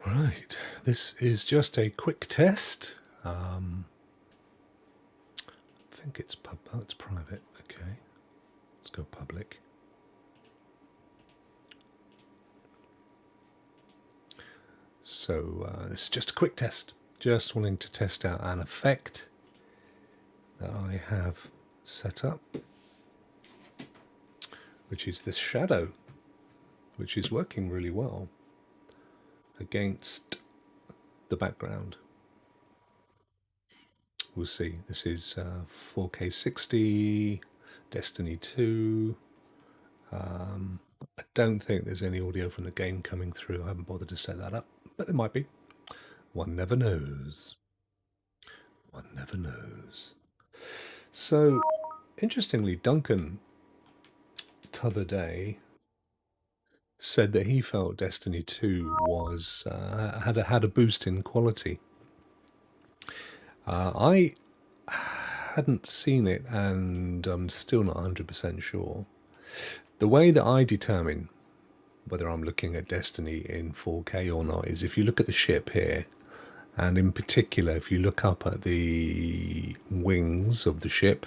Right, this is just a quick test. I think it's it's private. Okay, let's go public. So this is just a quick test. Just wanting to test out an effect that I have set up, which is this shadow, which is working really well against the background. We'll see. This is 4K 60, Destiny 2. I don't think there's any audio from the game coming through. I haven't bothered to set that up, but there might be. One never knows. One never knows. So, interestingly, Duncan t'other day said that he felt Destiny 2 was had a boost in quality. I hadn't seen it, and I'm still not 100% sure. The way that I determine whether I'm looking at Destiny in 4K or not is if you look at the ship here, and in particular, if you look up at the wings of the ship,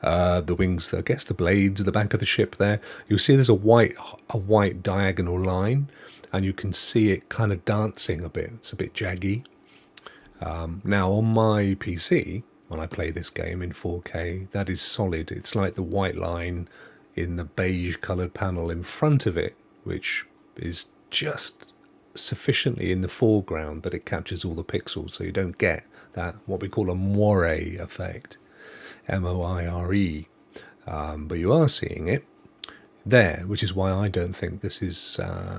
the wings, I guess the blades at the back of the ship there, you'll see there's a white diagonal line, and you can see it kind of dancing a bit. It's a bit jaggy. Now on my PC, when I play this game in 4K, that is solid. It's like the white line in the beige coloured panel in front of it, which is just sufficiently in the foreground that it captures all the pixels, so you don't get that what we call a moire effect, M-O-I-R-E, but you are seeing it there, which is why I don't think this is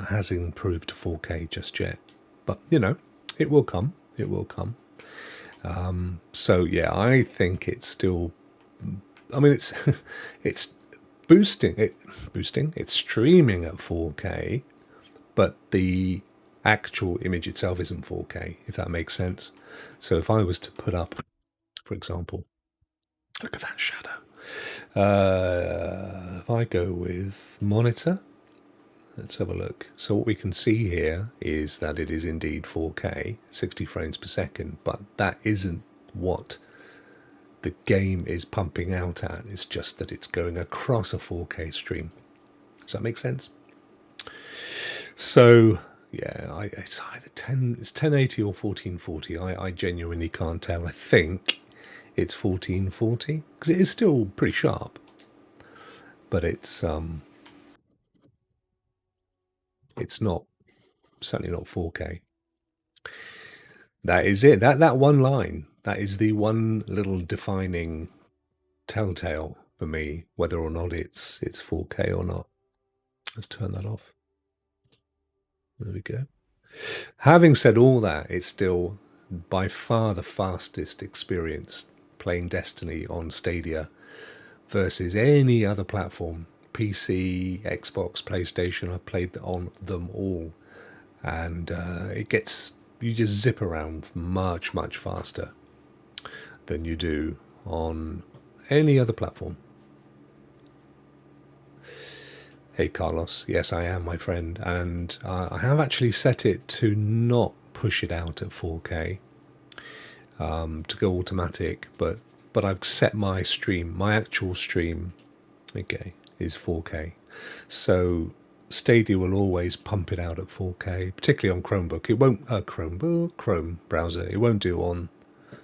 has improved to 4K just yet. But you know, it will come. It will come. So yeah, I think it's still. I mean, it's it's boosting. It's streaming at 4K, but the actual image itself isn't 4K. If that makes sense. So if I was to put up, for example, look at that shadow. If I go with monitor, let's have a look. So what we can see here is that it is indeed 4K, 60 frames per second, but that isn't what the game is pumping out at. It's just that it's going across a 4K stream. Does that make sense? So yeah, it's either 1080 or 1440. I genuinely can't tell. I think it's 1440 because it is still pretty sharp, but it's not, certainly not 4K. That is it. That one line, that is the one little defining telltale for me, whether or not it's 4K or not. Let's turn that off. There we go. Having said all that, it's still by far the fastest experience playing Destiny on Stadia versus any other platform. PC, Xbox, PlayStation, I've played on them all. And you just zip around much faster than you do on any other platform. Hey Carlos, yes I am, my friend, and I have actually set it to not push it out at 4K, to go automatic, but I've set my stream, my actual stream, okay, is 4K. So Stadia will always pump it out at 4K, particularly on Chromebook. It won't Chrome browser. It won't do on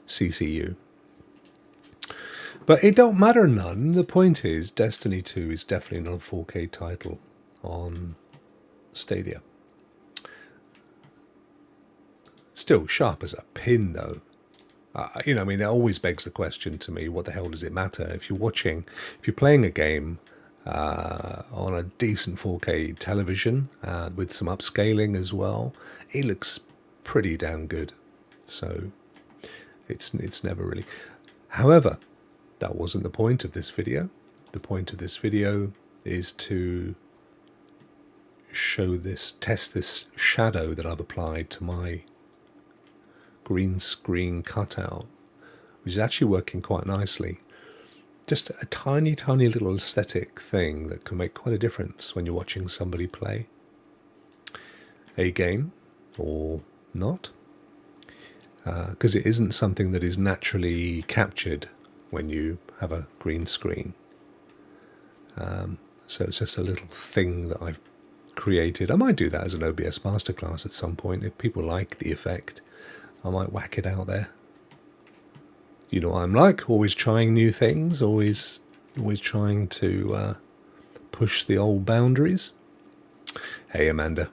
CCU. But it don't matter none. The point is, Destiny 2 is definitely not a 4K title on Stadia. Still sharp as a pin, though. You know, I mean, that always begs the question to me: what the hell does it matter if you're playing a game on a decent 4K television with some upscaling as well? It looks pretty damn good. So it's never really. However, that wasn't the point of this video. The point of this video is to test this shadow that I've applied to my green screen cutout, which is actually working quite nicely. Just a tiny little aesthetic thing that can make quite a difference when you're watching somebody play. a game or not, because it isn't something that is naturally captured when you have a green screen. So it's just a little thing that I've created. I might do that as an OBS masterclass at some point. If people like the effect, I might whack it out there. You know what I'm like, always trying new things, always trying to push the old boundaries. Hey Amanda,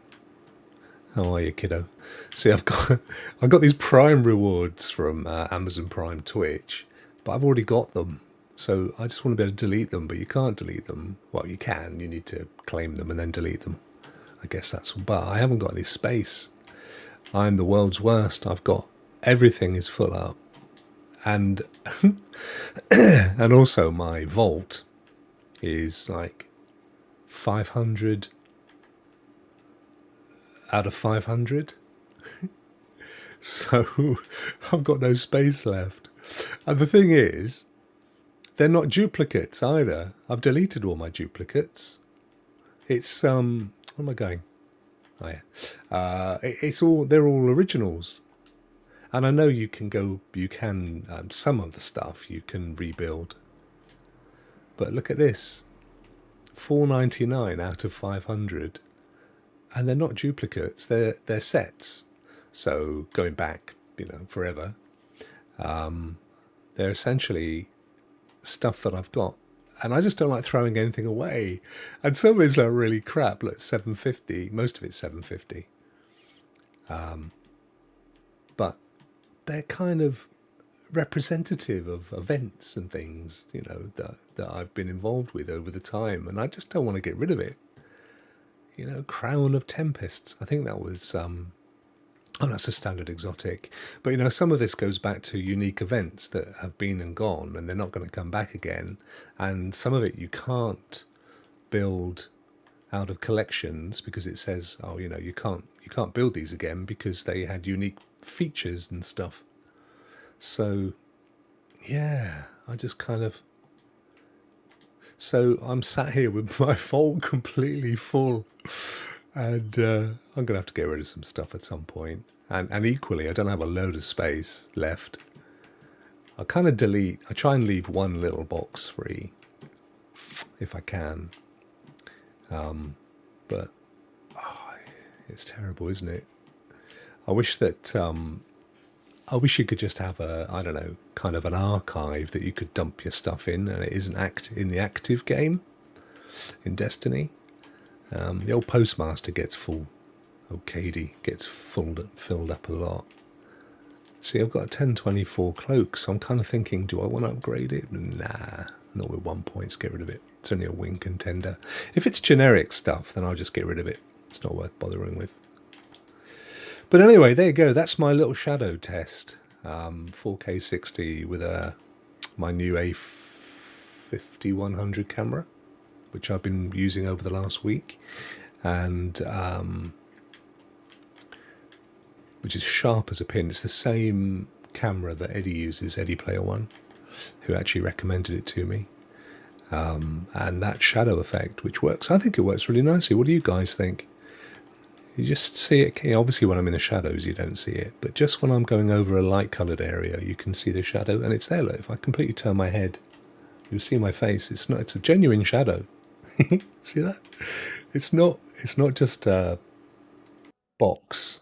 how are you, kiddo? See, I've got these Prime rewards from Amazon Prime Twitch, but I've already got them. So I just want to be able to delete them, but you can't delete them. Well, you can. You need to claim them and then delete them. I guess that's. But I haven't got any space. I'm the world's worst. I've got everything is full up, and and also my vault is like 500 out of 500. So I've got no space left. And the thing is, they're not duplicates either. I've deleted all my duplicates. It's where am I going? Oh yeah, they're all originals. And I know you can some of the stuff you can rebuild. But look at this, 499 out of 500, and they're not duplicates. They're sets. So going back, forever, they're essentially stuff that I've got, and I just don't like throwing anything away. And some of it's like really crap, like 750. Most of it's 750. But they're kind of representative of events and things, that I've been involved with over the time, and I just don't want to get rid of it. Crown of Tempests. I think that was oh, that's a standard exotic. But some of this goes back to unique events that have been and gone, and they're not going to come back again. And some of it you can't build out of collections because it says, oh, you can't build these again because they had unique features and stuff. So yeah, I just kind of. So I'm sat here with my vault completely full. And I'm going to have to get rid of some stuff at some point. And equally, I don't have a load of space left. I kind of I try and leave one little box free, if I can. But it's terrible, isn't it? I wish you could just have I don't know, kind of an archive that you could dump your stuff in, and it isn't in the active game in Destiny. The old postmaster gets full. Oh, Katie gets filled up a lot. See, I've got a 1024 cloak, so I'm kind of thinking, do I want to upgrade it? Nah, not with 1 point, get rid of it. It's only a win contender. If it's generic stuff, then I'll just get rid of it. It's not worth bothering with. But anyway, there you go. That's my little shadow test. 4K 60 with my new A5100 camera, which I've been using over the last week, and which is sharp as a pin. It's the same camera that Eddie uses, Eddie Player One, who actually recommended it to me. And that shadow effect, which works, I think it works really nicely. What do you guys think? You just see it, obviously when I'm in the shadows you don't see it, but just when I'm going over a light coloured area you can see the shadow, and it's there. Look, if I completely turn my head, you'll see my face. It's a genuine shadow. See that? It's not just a box.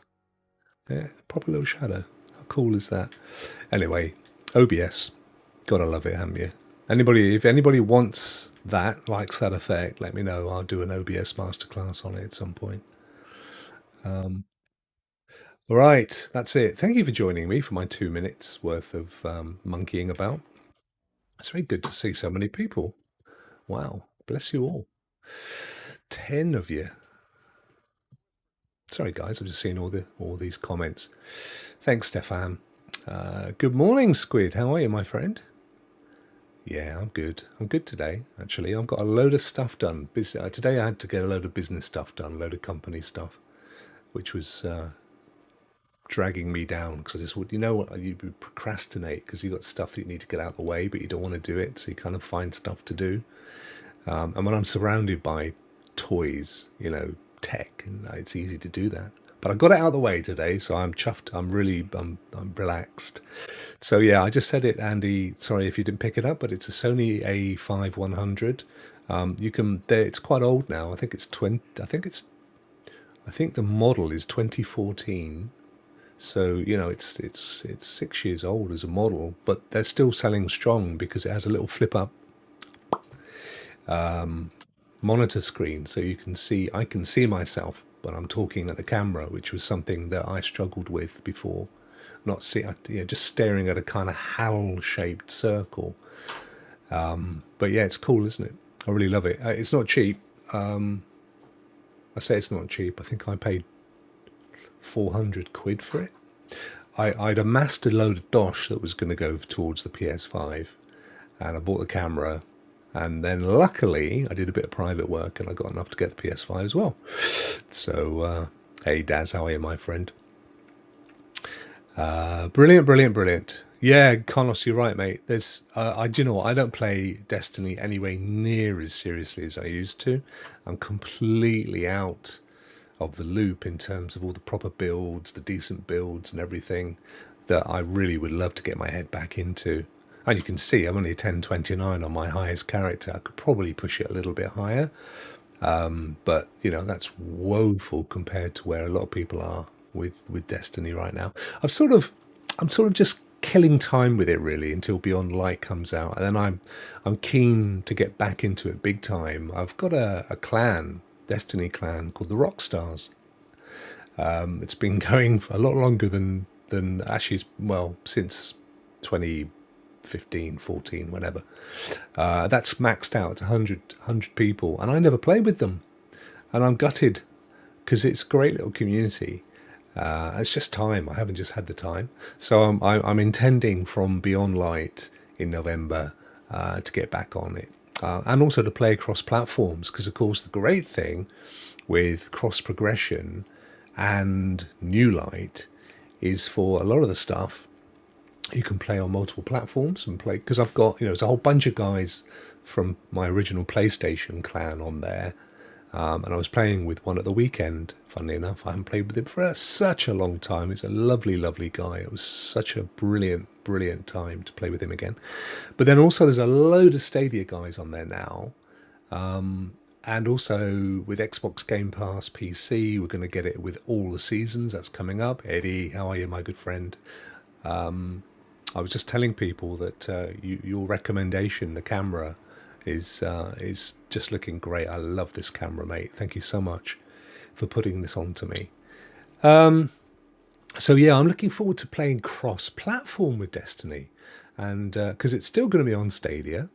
Yeah, proper little shadow. How cool is that? Anyway, OBS, gotta love it, haven't you? If anybody wants that, likes that effect, let me know. I'll do an OBS masterclass on it at some point. All right, that's it. Thank you for joining me for my 2 minutes worth of monkeying about. It's very good to see so many people. Wow, bless you all. 10 of you. Sorry, guys, I've just seen all these comments. Thanks, Stefan. Good morning, Squid. How are you, my friend? Yeah, I'm good. I'm good today, actually. I've got a load of stuff done. Today I had to get a load of business stuff done, a load of company stuff, which was dragging me down because I just would, you procrastinate because you've got stuff that you need to get out of the way, but you don't want to do it, so you kind of find stuff to do. And when I'm surrounded by toys, tech, and it's easy to do that. But I got it out of the way today, so I'm chuffed. I'm relaxed. So yeah, I just said it, Andy. Sorry if you didn't pick it up, but it's a Sony A5100. You can. It's quite old now. I think it's 20. I think the model is 2014. So it's 6 years old as a model, but they're still selling strong because it has a little flip up monitor screen, so you can see. I can see myself, but I'm talking at the camera, which was something that I struggled with before. Not see, just staring at a kind of hell-shaped circle. But yeah, it's cool, isn't it? I really love it. It's not cheap. I say it's not cheap. I think I paid 400 quid for it. I'd amassed a load of dosh that was going to go towards the PS5, and I bought the camera, and then luckily I did a bit of private work and I got enough to get the PS5 as well. So, hey Daz, how are you, my friend? Brilliant, brilliant, brilliant. Yeah, Carlos, you're right, mate. Do you know what? I don't play Destiny anywhere near as seriously as I used to. I'm completely out of the loop in terms of all the proper builds, the decent builds, and everything that I really would love to get my head back into. And you can see I'm only 1029 on my highest character. I could probably push it a little bit higher, but that's woeful compared to where a lot of people are with Destiny right now. I'm sort of just killing time with it really until Beyond Light comes out, and then I'm keen to get back into it big time. I've got a clan, Destiny clan, called the Rokk. It's been going for a lot longer than actually, well, since 2015, 14, whenever. That's maxed out to 100 people, and I never played with them, and I'm gutted because it's a great little community. It's just time. I haven't just had the time. So I'm intending from Beyond Light in November to get back on it. And also to play across platforms, because of course the great thing with cross progression and New Light is for a lot of the stuff you can play on multiple platforms and play, because I've got, there's a whole bunch of guys from my original PlayStation clan on there. And I was playing with one at the weekend, funnily enough. I haven't played with him for such a long time. He's a lovely, lovely guy. It was such a brilliant, brilliant time to play with him again. But then also there's a load of Stadia guys on there now. And also with Xbox Game Pass PC, we're going to get it with all the seasons. That's coming up. Eddie, how are you, my good friend? I was just telling people that your recommendation, the camera, is just looking great. I love this camera, mate. Thank you so much for putting this on to me. So yeah, I'm looking forward to playing cross-platform with Destiny, and because it's still going to be on Stadia.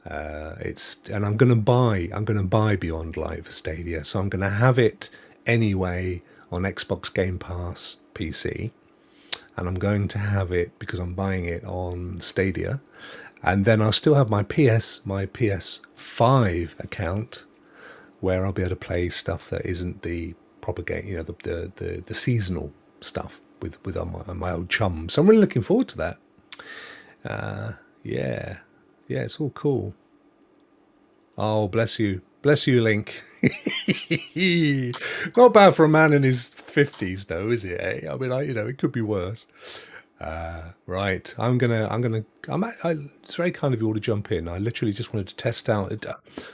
And I'm going to buy Beyond Light for Stadia, so I'm going to have it anyway on Xbox Game Pass PC, and I'm going to have it because I'm buying it on Stadia. And then I'll still have my PS5 account, where I'll be able to play stuff that isn't the proper game, the seasonal stuff with my old chum. So I'm really looking forward to that. Yeah, it's all cool. Oh, bless you, Link. Not bad for a man in his 50s, though, is it? Eh? I mean, it could be worse. Right, it's very kind of you all to jump in. I literally just wanted to test out it.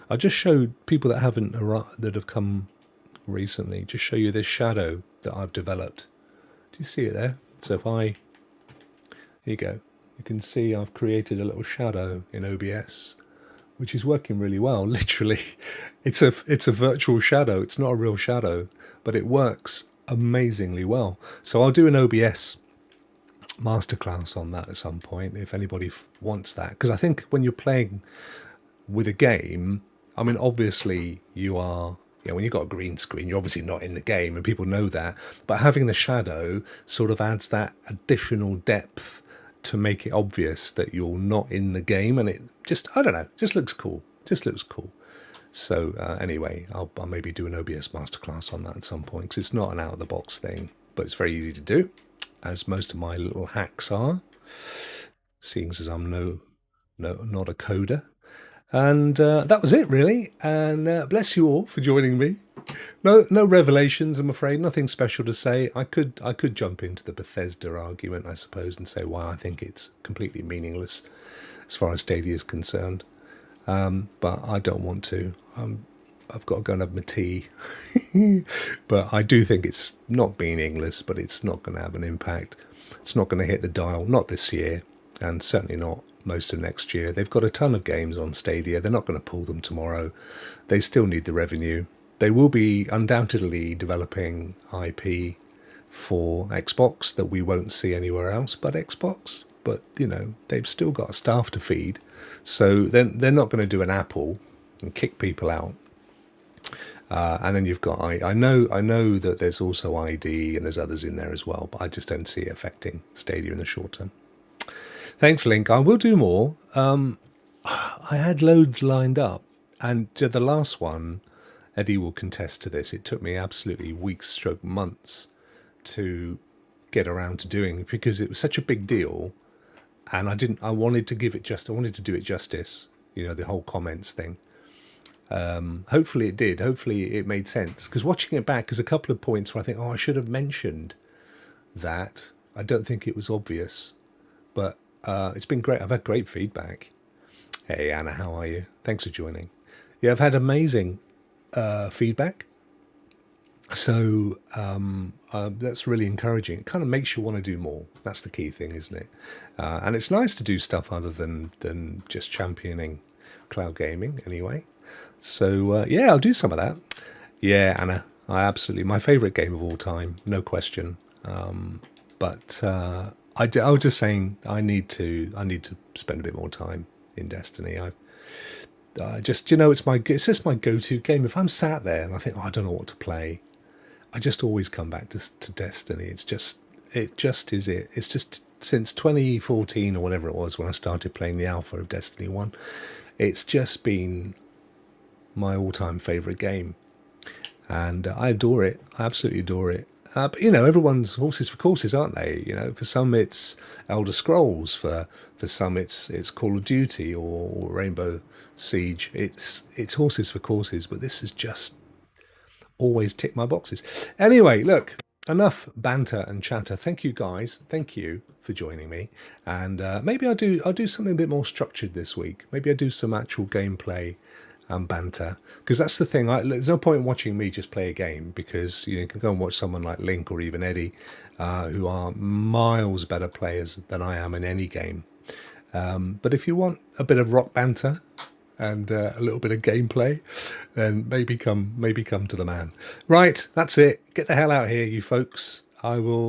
I just showed people that have come recently, just show you this shadow that I've developed. Do you see it there? So here you go. You can see I've created a little shadow in OBS, which is working really well. Literally, it's a virtual shadow. It's not a real shadow, but it works amazingly well. So I'll do an OBS masterclass on that at some point if anybody wants that, because I think when you're playing with a game, I mean, obviously you are, when you've got a green screen, you're obviously not in the game, and people know that, but having the shadow sort of adds that additional depth to make it obvious that you're not in the game, and it just, I don't know, just looks cool. So anyway, I'll maybe do an OBS masterclass on that at some point, because it's not an out of the box thing, but it's very easy to do, as most of my little hacks are, seeing as I'm not a coder. And that was it, really. And bless you all for joining me. No revelations, I'm afraid. Nothing special to say. I could jump into the Bethesda argument, I suppose, and say why I think it's completely meaningless as far as Stadia is concerned. But I don't want to. I've got to go and have my tea. But I do think it's not meaningless, but it's not going to have an impact. It's not going to hit the dial, not this year, and certainly not most of next year. They've got a ton of games on Stadia. They're not going to pull them tomorrow. They still need the revenue. They will be undoubtedly developing IP for Xbox that we won't see anywhere else but Xbox. But, they've still got staff to feed. So they're not going to do an Apple and kick people out. And then you've got I know that there's also ID and there's others in there as well, but I just don't see it affecting Stadia in the short term. Thanks, Link. I will do more. I had loads lined up, and the last one, Eddie will contest to this. It took me absolutely weeks, stroke months, to get around to doing because it was such a big deal, and I wanted to do it justice. The whole comments thing. Hopefully it did. Hopefully it made sense. Because watching it back, there's a couple of points where I think, I should have mentioned that. I don't think it was obvious, but it's been great. I've had great feedback. Hey Anna, how are you? Thanks for joining. Yeah, I've had amazing feedback. So that's really encouraging. It kind of makes you want to do more. That's the key thing, isn't it? And it's nice to do stuff other than just championing cloud gaming anyway. So yeah, I'll do some of that. Yeah, Anna, my favourite game of all time, no question. But I was just saying I need to spend a bit more time in Destiny. It's just my go-to game. If I'm sat there and I think, I don't know what to play, I just always come back to Destiny. It just is it. It's just since 2014 or whatever it was when I started playing the alpha of Destiny 1, it's just been my all-time favourite game. And I adore it. I absolutely adore it. But everyone's horses for courses, aren't they? For some it's Elder Scrolls, for some it's Call of Duty or Rainbow Siege. It's horses for courses, but this has just always ticked my boxes. Anyway, look, enough banter and chatter. Thank you guys. Thank you for joining me. And maybe I'll do something a bit more structured this week. Maybe I'll do some actual gameplay and banter, because that's the thing. There's no point in watching me just play a game, because you can go and watch someone like Link or even Eddie, who are miles better players than I am in any game. But if you want a bit of Rokk banter and a little bit of gameplay, then maybe come to the man. Right, that's it. Get the hell out of here, you folks. I will